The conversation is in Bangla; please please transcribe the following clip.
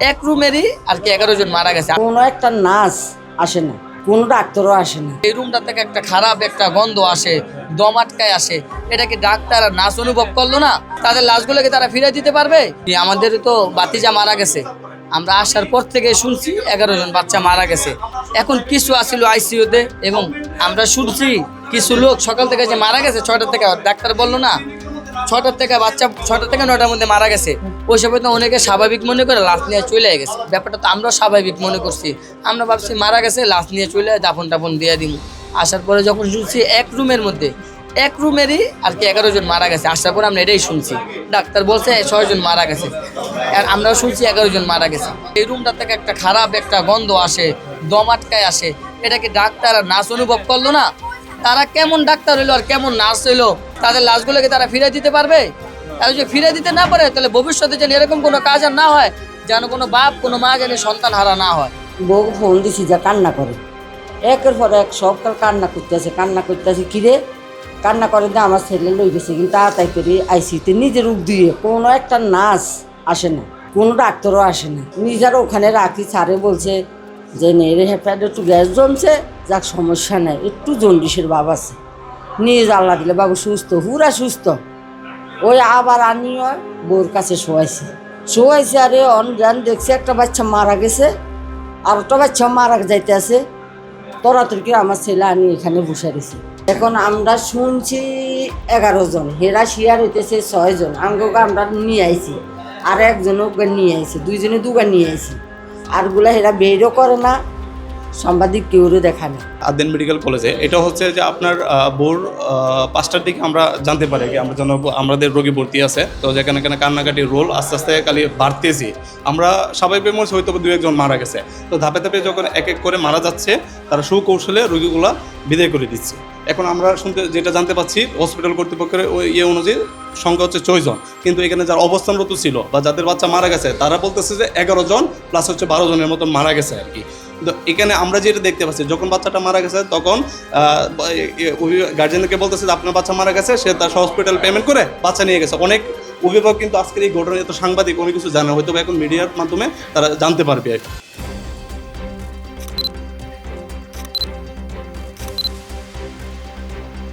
এক রুমেরই আর কি 11 জন মারা গেছে। কোনো একটা নার্স আসে না, কোনো ডাক্তারও আসে না। এই রুমটা থেকে একটা খারাপ একটা গন্ধ আসে, দম আটকায় আসে। এটা কি ডাক্তার আর নার্স অনুভব করলো না? তাদের লাশগুলোকে তারা ফিরে দিতে পারবে? আমাদের তো বাতিজা মারা গেছে, আমরা আসার পর থেকে শুনছি 11 জন বাচ্চা মারা গেছে। এখন কিছু আসিল আইসিইউতে এবং আমরা শুনছি কিছু লোক সকাল থেকে যে মারা গেছে 6টা থেকে, ডাক্তার বললো না 6টার থেকে বাচ্চা 6টা থেকে 9টার মধ্যে মারা গেছে। ওই সময় তো অনেকে স্বাভাবিক মনে করে লাশ নিয়ে চলে গেছে। ব্যাপারটা তো আমরাও স্বাভাবিক মনে করছি, আমরা ভাবছি মারা গেছে, লাশ নিয়ে চলে দাফন টাফন দিয়ে দিব। আসার পরে যখন শুনছি এক রুমের মধ্যে, এক রুমেরই আর কি 11 জন মারা গেছে। আসার পরে আমরা এটাই শুনছি, ডাক্তার বলছে 6 জন মারা গেছে, আর আমরাও শুনছি 11 জন মারা গেছে। এই রুমটা থেকে একটা খারাপ একটা গন্ধ আসে, দম আটকায় আসে। এটা কি ডাক্তার আর নার্স অনুভব করলো না? তারা কেমন ডাক্তার হইলো আর কেমন নার্স হইলো, তাদের লাশগুলোকে তারা ফিরে দিতে পারবে? তারা যদি ফিরে দিতে না পারে, তাহলে ভবিষ্যতে যেন এরকম কোনো কাজ আর না হয়, যেন কোনো বাপ কোনো মা যেন সন্তান হারা না হয়। বউ ফোন দিছি যা কান্না করে, একের পর এক সবকাল কান্না করতেছে কিরে কান্না করে দিয়ে আমার ছেলে লই গেছে, কিন্তু তাড়াতাড়ি করে আইসিতে নিজের রূপ দিয়ে কোনো একটা নার্স আসে না, কোনো ডাক্তারও আসে না। নিজেরা ওখানে রাখি, স্যারে বলছে যে নেড়ে হেপাটে একটু গ্যাস জমছে, যাক সমস্যা নেই, একটু জন্ডিসের ভাব আছে, নিয়ে আল্লাহ দিলে বাবু সুস্থ, পুরা সুস্থ। ওই আবার আনিও বউর কাছে শোয়াইছে আরে অনজান দেখছে একটা বাচ্চা মারা গেছে, আর একটা বাচ্চা মারা যাইতে আছে। তরাতরি করে আমার ছেলে আনি এখানে বসে গেছে। এখন আমরা শুনছি 11 জন, হেরা শিয়ার হইতেছে 6 জন। আমাকে আমরা নিয়ে আইছি, আর একজনও নিয়ে আইছি, 2 জনে দুগান নিয়ে আইছি। আরগুলা হেরা বেরও করে না, সাংবাদিক কেউরে দেখা না। আদেন মেডিকেল কলেজে এটা হচ্ছে যে আপনার ভোর 5টার দিকে আমরা জানতে পারি কি আমরা আমাদের রোগী ভর্তি আছে, তো যেখানে কান্নাকাটি রোল আস্তে আস্তে খালি বাড়তেছি। আমরা স্বাভাবিক মনে হয়তো 2-1 জন মারা গেছে, তো ধাপে ধাপে যখন এক এক করে মারা যাচ্ছে, তারা সুকৌশলে রোগীগুলা বিদায় করে দিচ্ছে। এখন আমরা যেটা জানতে পাচ্ছি হসপিটাল কর্তৃপক্ষের ওই অনুযায়ী সংখ্যা হচ্ছে 6 জন, কিন্তু এখানে যারা অবস্থানরত ছিল বা যাদের বাচ্চা মারা গেছে তারা বলতেছে যে 11 জন প্লাস হচ্ছে 12 জনের মতো মারা গেছে আর কি। তো এখানে আমরা যেটা দেখতে পাচ্ছি, যখন বাচ্চাটা মারা গেছে তখন গার্জেনকে বলতেছে যে আপনার বাচ্চা মারা গেছে, সে তার হসপিটাল পেমেন্ট করে বাচ্চা নিয়ে গেছে। অনেক অভিভাবক কিন্তু আজকের এই ঘটনা, এত সাংবাদিক অনেক কিছু জানে, হয়তো এখন মিডিয়ার মাধ্যমে তারা জানতে পারবে আর কি।